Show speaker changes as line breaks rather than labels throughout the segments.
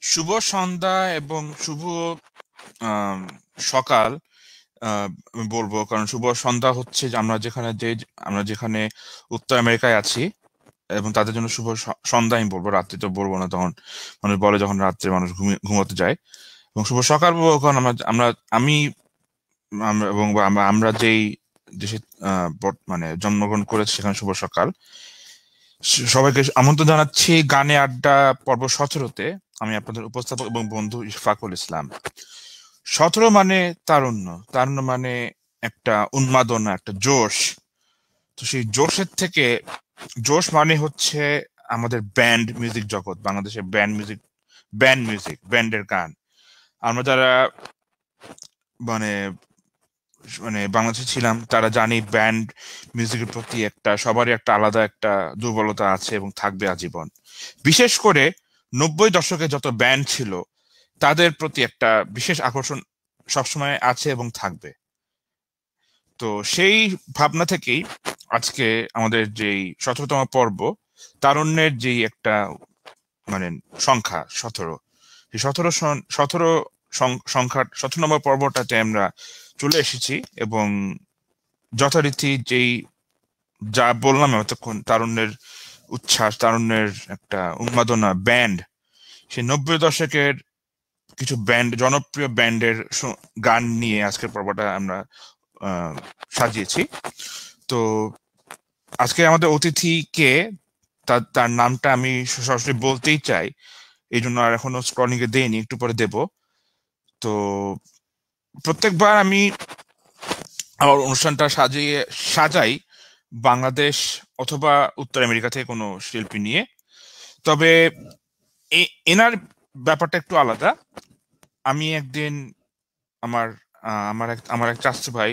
শুভ সন্ধ্যা এবং শুভ আম, সকাল। আমি বলবো, কারণ শুভ সন্ধ্যা হচ্ছে যে আমরা যেখানে উত্তর আমেরিকায় আছি, এবং তাদের জন্য শুভ সন্ধ্যা আমি বলবো, রাত্রি তো বলবো না। তখন মানুষ বলে যখন রাত্রে মানুষ ঘুমোতে যায়। এবং শুভ সকাল বলবো কারণ আমরা আমরা আমি এবং আমরা যেই দেশে মানে জন্মগ্রহণ করেছি সেখানে শুভ সকাল। সবাইকে আমন্ত্রণ জানাচ্ছি গানে আড্ডা পর্ব 17-তে। আমি আপনাদের উপস্থাপক এবং বন্ধু ইশফাকুল ইসলাম। 17 মানে তারুণ্য। তারুণ্য মানে একটা উন্মাদনা, একটা জোশ। তো সেই জোশের থেকে, জোশ মানে হচ্ছে আমাদের ব্যান্ড মিউজিক জগৎ, বাংলাদেশের ব্যান্ডের গান। আমরা যারা মানে মানে বাংলাদেশে ছিলাম তারা জানি ব্যান্ড মিউজিকের প্রতি সবারই একটা আলাদা একটা দুর্বলতা আছে এবং থাকবে আজীবন। বিশেষ করে 90 দশকে যত ব্যান্ড ছিল তাদের প্রতি একটা বিশেষ আকর্ষণ সবসময় আছে এবং থাকবে। তো সেই ভাবনা থেকেই আজকে আমাদের যেই 17তম পর্ব, তারুণ্যের যেই একটা মানে সংখ্যা 17, এই 17 নম্বর পর্বটাতে আমরা চলে এসেছি। এবং যথারীতি যা বললাম এতক্ষণ, তারুণ্যের উচ্ছ্বাস, তারুণ্যের একটা উন্মাদনা, ব্যান্ড, সেই 90 দশকের কিছু জনপ্রিয় ব্যান্ডের গান নিয়ে আজকের পর্বটা আমরা সাজিয়েছি। তো আজকে আমাদের অতিথি কে, তার নামটা আমি সরাসরি বলতেই চাই, এই জন্য আর এখনো স্ক্রলিং এ দেইনি, একটু পরে দেব। তো প্রত্যেকবার আমি আমার অনুষ্ঠানটা সাজাই বাংলাদেশ অথবা উত্তর আমেরিকা থেকে কোনো শিল্পী নিয়ে। তবে এনার ব্যাপারটা একটু আলাদা। আমি একদিন আমার আমার এক চাচা ভাই,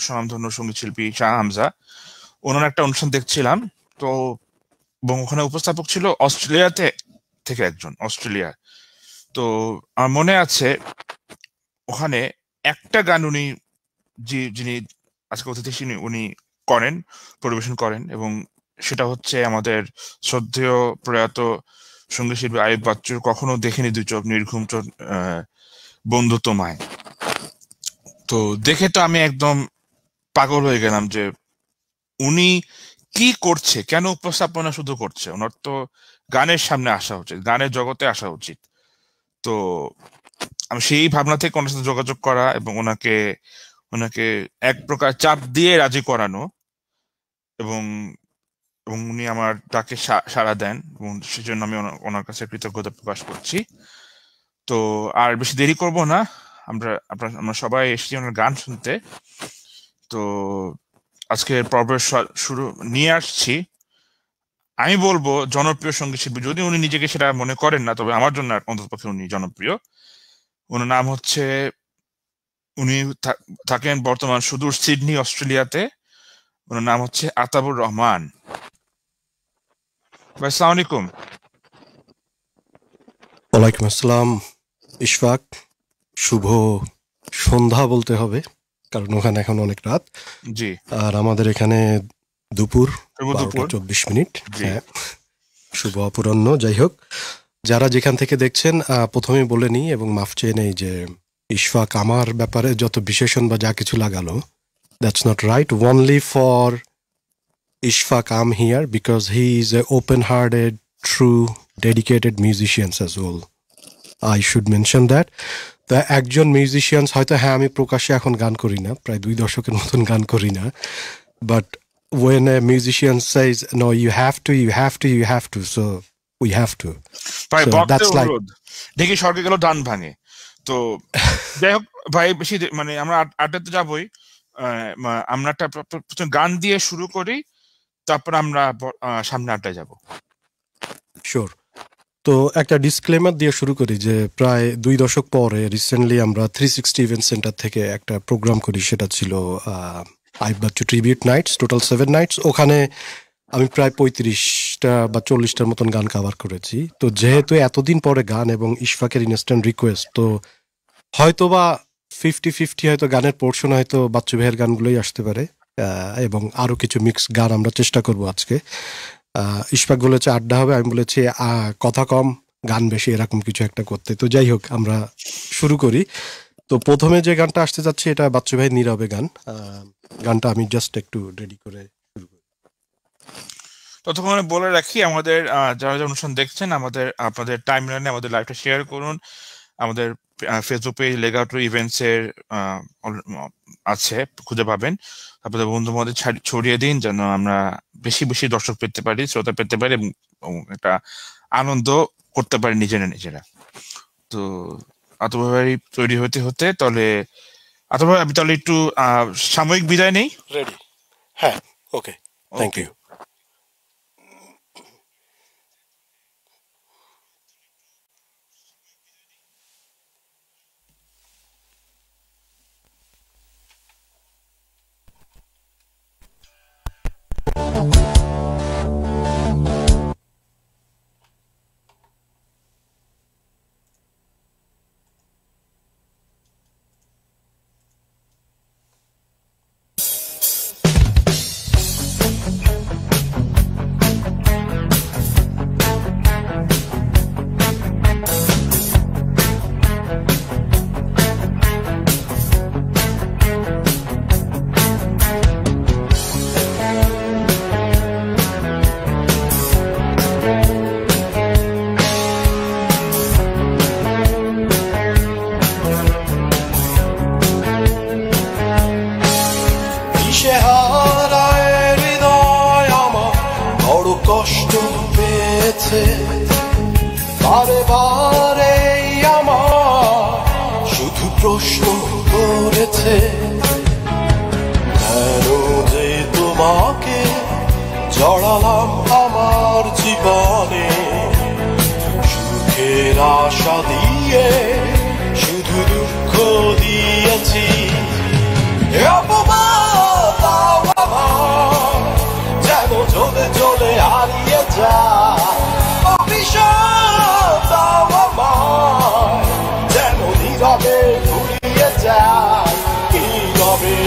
স্বনামধন্য সঙ্গীত শিল্পী শাহ হামজা, ওনার একটা অনুষ্ঠান দেখছিলাম। তো এবং ওখানে উপস্থাপক ছিল থেকে একজন, অস্ট্রেলিয়া। তো আমার মনে আছে ওখানে একটা গান যিনি আজকে অতিথি উনি করেন, পরিবেশন করেন, এবং সেটা হচ্ছে আমাদের শ্রদ্ধেয় প্রয়াত সঙ্গীত শিল্পী আইয়ুব বাচ্চুর কখনো দেখিনি দুই চোখ নির্ঘুম চোখ, বন্ধু তোমায়। তো দেখে তো আমি একদম পাগল হয়ে গেলাম যে উনি কি করছে, কেন উপস্থাপনা শুধু করছে, ওনার তো গানের সামনে আসা উচিত, গানের জগতে আসা উচিত। তো আমি সেই ভাবনা থেকে ওনার সাথে যোগাযোগ করা এবং ওনাকে ওনাকে এক প্রকার চাপ দিয়ে রাজি করানো, এবং এবং উনি আমার ডাকে সাড়া দেন, এবং সেজন্য আমি ওনার কাছে কৃতজ্ঞতা প্রকাশ করছি। তো আর বেশি দেরি করব না, আমরা সবাই এসেছি ওনার গান শুনতে। তো আজকে পর্বের শুরু নিয়ে আসছি, আমি বলবো জনপ্রিয় সঙ্গীত শিল্পী, যদি উনি নিজেকে সেটা মনে করেন না, তবে আমার জন্য অন্ততপক্ষে উনি জনপ্রিয়। ওনার নাম হচ্ছে, উনি থাকেন বর্তমান সুদূর সিডনি, অস্ট্রেলিয়াতে। ওনার নাম হচ্ছে আতাবুর রহমান। ভাই, আসসালামু আলাইকুম।
ওয়ালাইকুম আসসালাম ইশফাক। শুভ সন্ধ্যা বলতে হবে, কারণ ওখানে এখন অনেক রাত,
জি,
আর আমাদের এখানে দুপুর
শুভ দুপুর।
12টা 24 মিনিট।
জি,
হ্যাঁ, শুভ অপরাহ্ন। যাই হোক, যারা যেখান থেকে দেখছেন, প্রথমেই বলে নিই এবং মাফ চেয়ে নেই যে ইশফাক আমার ব্যাপারে যত বিশেষণ বা যা কিছু লাগালো, that's not right. Only for Ishfaq am here because he is a open hearted, true, dedicated musicians as well. I should mention that. তা একজন মিউজিশিয়ানস হয়তো, হ্যাঁ, আমি প্রকাশ্যে এখন গান করি না, প্রায় 2 দশকের মতন গান করি না, but when a musician says no, you have to, so we have to,
ভাই
so
ভক্তের
that's like
অনুরোধ, দেখি স্বর্গে গেল ডান ভাঙে। তো যাই হোক ভাই, বেশি মানে আমরা আড্ডাতে যাবোই। আমরা একটা প্রথম গান দিয়ে শুরু করি, তারপর আমরা সামনে আড্ডায় যাব।
sure. তো একটা ডিসক্লেমার দিয়ে শুরু করি যে প্রায় 2 দশক পরে রিসেন্টলি আমরা 360 ইভেন্ট সেন্টার থেকে একটা প্রোগ্রাম করি, সেটা ছিল Ayub Bachchu tribute nights, total 7 nights. ওখানে আমি প্রায় 35টা বা 40টার মতন গান কাভার করেছি। তো যেহেতু এতদিন পরে গান এবং ইশফাকের ইনস্ট্যান্ট রিকোয়েস্ট, তো হয়তো বা 50-50 হয়তো গানের পোর্শন হয়তো বাচ্চু ভাইয়ের গানগুলোই আসতে পারে, এবং আরো কিছু মিক্স গান আমরা চেষ্টা করব আজকে। ইশফাক বলেছে আড্ডা হবে, আমি বলেছি কথা কম, গান বেশি এরকম কিছু একটা করতে। তো যাই হোক, আমরা শুরু করি। তো প্রথমে যে গানটা আসতে যাচ্ছে এটা বাচ্চু ভাই নীরবে গান। গানটা আমি জাস্ট একটু রেডি করে শুরু করি।
ততক্ষণে বলে রাখি, আমাদের যারা যারা অনুষ্ঠান দেখছেন, আপনাদের টাইম লাইনে আমাদের লাইভটা শেয়ার করুন। আমাদের ফেসবুক পেজ লেগাউট ইভেন্টস এর আছে, খুঁজে পাবেন। আপনাদের বন্ধুর মধ্যে ছড়িয়ে দিন, যেন আমরা বেশি বেশি দর্শক পেতে পারি, শ্রোতা পেতে পারি, এবং একটা আনন্দ করতে পারি নিজেরা। তো আতভাই তৈরি হতে হতে তাহলে আতভাই আমি তাহলে একটু সাময়িক বিদায় নেই।
রেডি? হ্যাঁ, ওকে, থ্যাংক ইউ।
বারে বারে আমার শুধু প্রশ্ন করেছে, কেন যে তোমাকে জড়ালাম আমার জীবনে। সুখের আশা দিয়ে শুধু দুঃখ দিয়েছি, অপমান আমার যেন জ্বলে জ্বলে হারিয়ে যায়। অভিশাপ আমার যেন নীরবে ঘুরিয়ে যায়, নীরবে।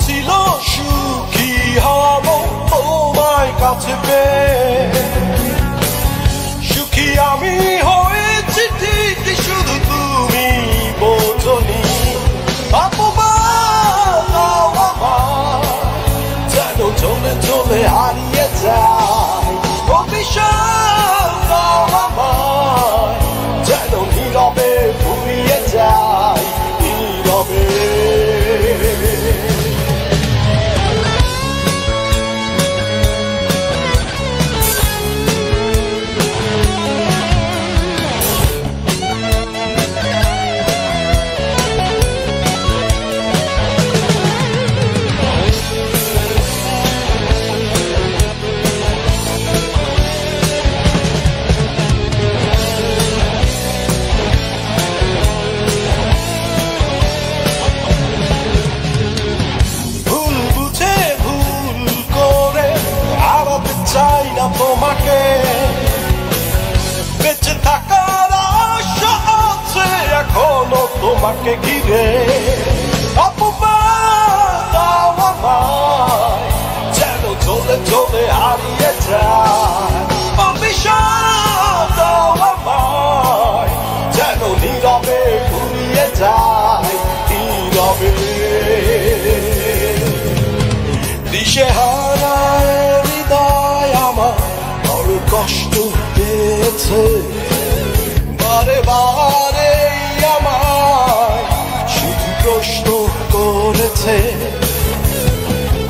ছিল সুখী হব তোমায় কাছে পেয়ে, সুখী আমি হয়েছি ঠিক, শুধু তুমি বোঝনি। অপমান আমার যেন চলে চলে হারিয়ে যায়, অভিশাপ আমার যেন নীরবে ঘুরিয়ে যায়, নীরবে। চাই না তোমাকে, বেঁচে থাকার আশা আছে এখনো তোমাকে ঘিরে। অপমান আমায় যেন চলে চলে হারিয়ে যায়, অভিশাপ আমায় যেন নীরবে ঘুরিয়ে যায়, নীরবে। দিশেহারায় হৃদয় আমার বড় কষ্ট পেয়েছে, বারে বারে আমার শুধু প্রশ্ন করেছে,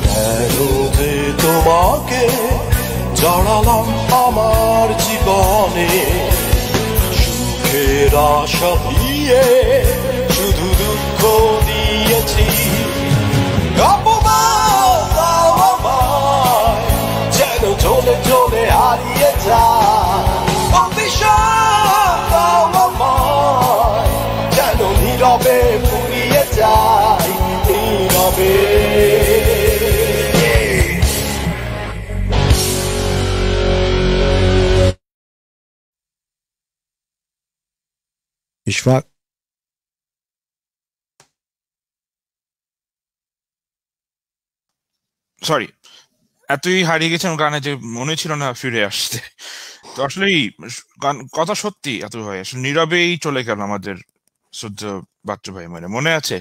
কেন যে তোমাকে জড়ালাম আমার জীবনে। সুখের আশা দিয়ে শুধু দুঃখ দিয়েছি,
ইশফাক,
সরি, এতই হারিয়ে গেছিলাম গানে যে মনে ছিল না ফিরে আসতে। তো আসলে কথা সত্যি, এত ভাই আসলে নীরবেই চলে গেল আমাদের সদ্য বাচ্চু ভাই। মানে মনে আছে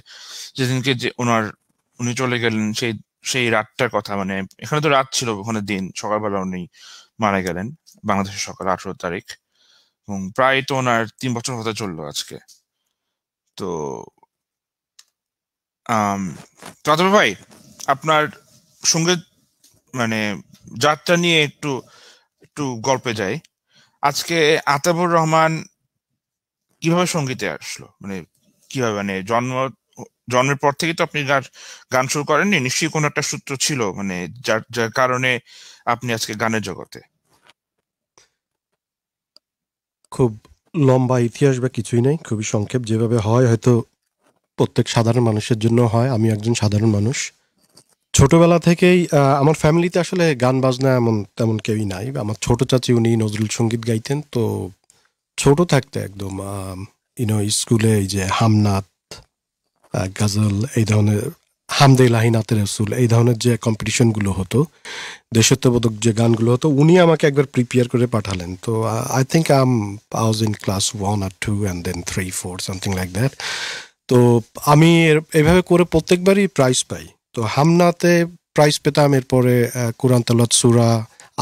যেদিনকে যে উনি চলে গেলেন, সেই সেই রাতটার কথা। মানে এখানে তো রাত ছিল, ওখানে দিন, সকালবেলা উনি মারা গেলেন, বাংলাদেশের সকাল 18 তারিখ। এবং প্রায় তো ওনার 3 বছর হতে চললো আজকে। তো আম তাতবে ভাই, আপনার সঙ্গীত মানে যাত্রা নিয়ে একটু একটু গল্পে যাই। আজকে আতাবুর রহমান কিভাবে সঙ্গীতে আসলো, মানে কিভাবে, মানে জন্মের পর থেকে তো আপনি গান গান শুরু করেননি, নিশ্চয়ই কোনো একটা সূত্র ছিল, মানে যার যার কারণে আপনি আজকে গানের জগতে।
খুব লম্বা ইতিহাস বা কিছুই নাই, খুবই সংক্ষেপ। যেভাবে হয় হয়তো প্রত্যেক সাধারণ মানুষের জন্য হয়, আমি একজন সাধারণ মানুষ। ছোটবেলা থেকেই আমার ফ্যামিলিতে আসলে গান বাজনা এমন তেমন কেউই নাই। আমার ছোট চাচি উনি নজরুল সঙ্গীত গাইতেন। তো ছোট থাকতে একদম স্কুলে এই যে হামনাত, গাজল, এই ধরনের, হামদে ইলাহি নাতে রসুল, এই ধরনের যে কম্পিটিশনগুলো হতো, দেশাত্মবোধক যে গানগুলো হতো, উনি আমাকে একবার প্রিপেয়ার করে পাঠালেন। তো I think I was in class 1 or 2 and then 3 4 something like that. তো আমি এভাবে করে প্রত্যেকবারই প্রাইজ পাই। তো হামনাতে প্রাইজ পেতাম, এরপরে কোরআন তেলাওয়াত, সূরা,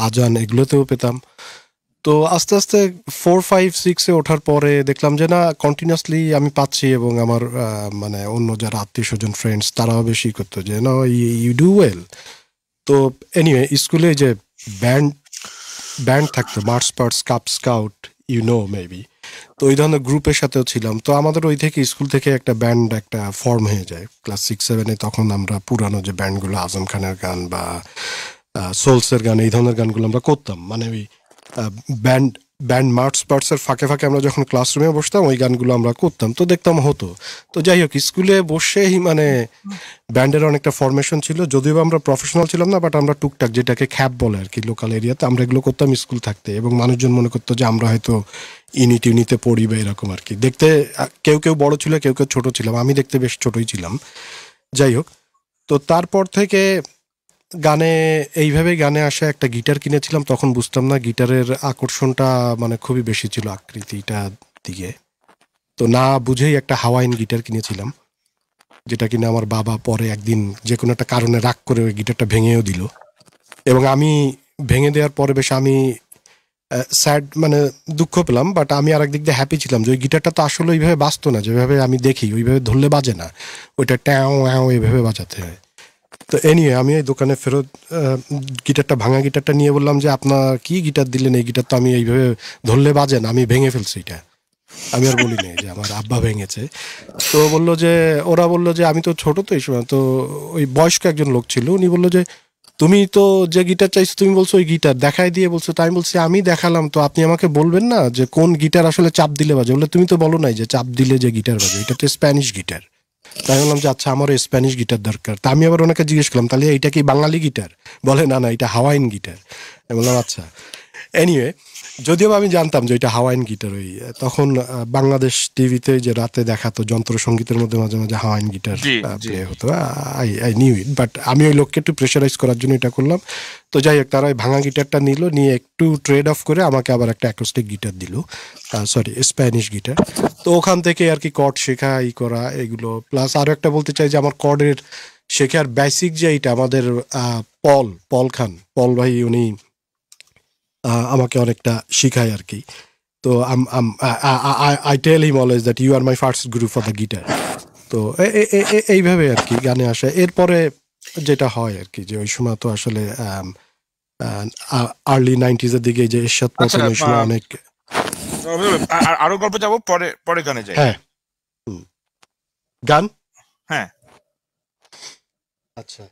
আজান, এগুলোতেও পেতাম। তো আস্তে আস্তে 4 5 6-এ ওঠার পরে দেখলাম যে না, কন্টিনিউয়াসলি আমি পাচ্ছি, এবং আমার মানে অন্য যারা আত্মীয় স্বজন, ফ্রেন্ডস, তারাও বেশি করতো যে না, ইউ ডু ওয়েল। তো এনিওয়ে, স্কুলে যে ব্যান্ড ব্যান্ড থাকতো, March parts, cub scout, maybe. তো ওই ধরনের গ্রুপের সাথেও ছিলাম। তো আমাদের ওই থেকে, স্কুল থেকে একটা ব্যান্ড একটা ফর্ম হয়ে যায় ক্লাস 6 7-এ। তখন আমরা পুরানো যে ব্যান্ডগুলো, আজম খানের গান বা সোলসের গান, এই ধরনের গানগুলো আমরা করতাম। মানে ওই ব্যান্ড ব্যান্ড মার্চ পার্টসের ফাঁকে ফাঁকে আমরা যখন ক্লাসরুমে বসতাম, ওই গানগুলো আমরা করতাম। তো দেখতাম হতো। তো যাই হোক, স্কুলে বসেই মানে ব্যান্ডের অনেকটা ফরমেশন ছিল, যদিও আমরা প্রফেশনাল ছিলাম না, বাট আমরা টুকটাক, যেটাকে খ্যাপ বলে আর কি লোকাল এরিয়াতে, আমরা এগুলো করতাম স্কুল থাকতে। এবং মানুষজন মনে করতো যে আমরা হয়তো ইউনিতে পড়ি বা এরকম আর কি। দেখতে কেউ কেউ বড় ছিল, কেউ কেউ ছোট ছিলাম। আমি দেখতে বেশ ছোটই ছিলাম। যাই হোক, তো তারপর থেকে গানে, এইভাবেই গানে আসা। একটা গিটার কিনেছিলাম, তখন বুঝতাম না গিটারের আকর্ষণটা মানে খুবই বেশি ছিল আকৃতিটা দিকে। তো না বুঝেই একটা হাওয়াইন গিটার কিনেছিলাম, যেটা কিনা আমার বাবা পরে একদিন যে কোনো একটা কারণে রাগ করে ওই গিটারটা ভেঙেও দিল। এবং আমি ভেঙে দেওয়ার পরে বেশ আমি স্যাড, মানে দুঃখ পেলাম। বাট আমি আর একদিক দিয়ে হ্যাপি ছিলাম যে ওই গিটারটা তো আসলে ওইভাবে বাজতো না যেভাবে আমি দেখি, ওইভাবে ধরলে বাজে না, ওইটা ট্যাও অ্যাও এইভাবে বাজাতে হয়। তো নিয়ে আমি এই দোকানে ফেরত গিটারটা, ভাঙা গিটারটা নিয়ে বললাম যে আপনার কি গিটার দিলেন, এই গিটার তো আমি এইভাবে ধরলে বাজে না, আমি ভেঙে ফেলছি এটা। আমি আর বলি নাই যে আমার আব্বা ভেঙেছে। তো বললো যে, ওরা বললো যে, আমি তো ছোট তো এই সময়, তো ওই বয়স্ক একজন লোক ছিল, উনি বললো যে তুমি তো যে গিটার চাইছো, তুমি বলছো ওই গিটার দেখাই দিয়ে বলছো। তাই আমি বলছি আমি দেখালাম, তো আপনি আমাকে বলবেন না যে কোন গিটার আসলে চাপ দিলে বাজে? বলে তুমি তো বলো নাই যে চাপ দিলে যে গিটার বাজে, এটা তো স্প্যানিশ গিটার। তাই বললাম যে আচ্ছা, আমার স্প্যানিশ গিটার দরকার। তা আমি আবার ওনাকে জিজ্ঞেস করলাম, তাহলে এটা কি বাঙালি গিটার? বলে না না, এটা হাওয়াইন গিটার। আমি বললাম আচ্ছা। এনিওয়ে, যদিও আমি জানতাম যে এটা হাওয়াইন গিটার। ওই তখন বাংলাদেশ টিভিতে যে রাতে দেখাতো যন্ত্রসঙ্গীতের মধ্যে মাঝে মাঝে হাওয়াইন গিটার
জি জি।
প্লে হতো। আই নিউ ইট, বাট আমি ওই লোককে একটু প্রেশারাইজ করার জন্য এটা করলাম। তো যাই হোক, তারা ওই ভাঙা গিটারটা নিল, নিয়ে একটু ট্রেড অফ করে আমাকে আবার একটা অ্যাকোস্টিক গিটার দিল, সরি স্প্যানিশ গিটার। তো ওখান থেকে আর কি কর্ড শেখা, ই করা, এগুলো। প্লাস আরো একটা বলতে চাই যে আমার কর্ডের শেখার বেসিক যে এইটা আমাদের পল খান, পল ভাই, উনি আমাকে অনেকটা শিখায় আর কি। তো I tell him always that you are my first guru for the guitar. তো এইভাবে আর কি গানে আসে। এরপরে যেটা হয় আর কি, যে ওই সময় তো আসলে আর্লি 90s-এর দিকে যে এরশাদ
আচ্ছা,
পতন, ওই সময় অনেক।
আরো গল্প যাবো, পরে পরে গানে যাই।
হ্যাঁ, গান।
হ্যাঁ।
আচ্ছা,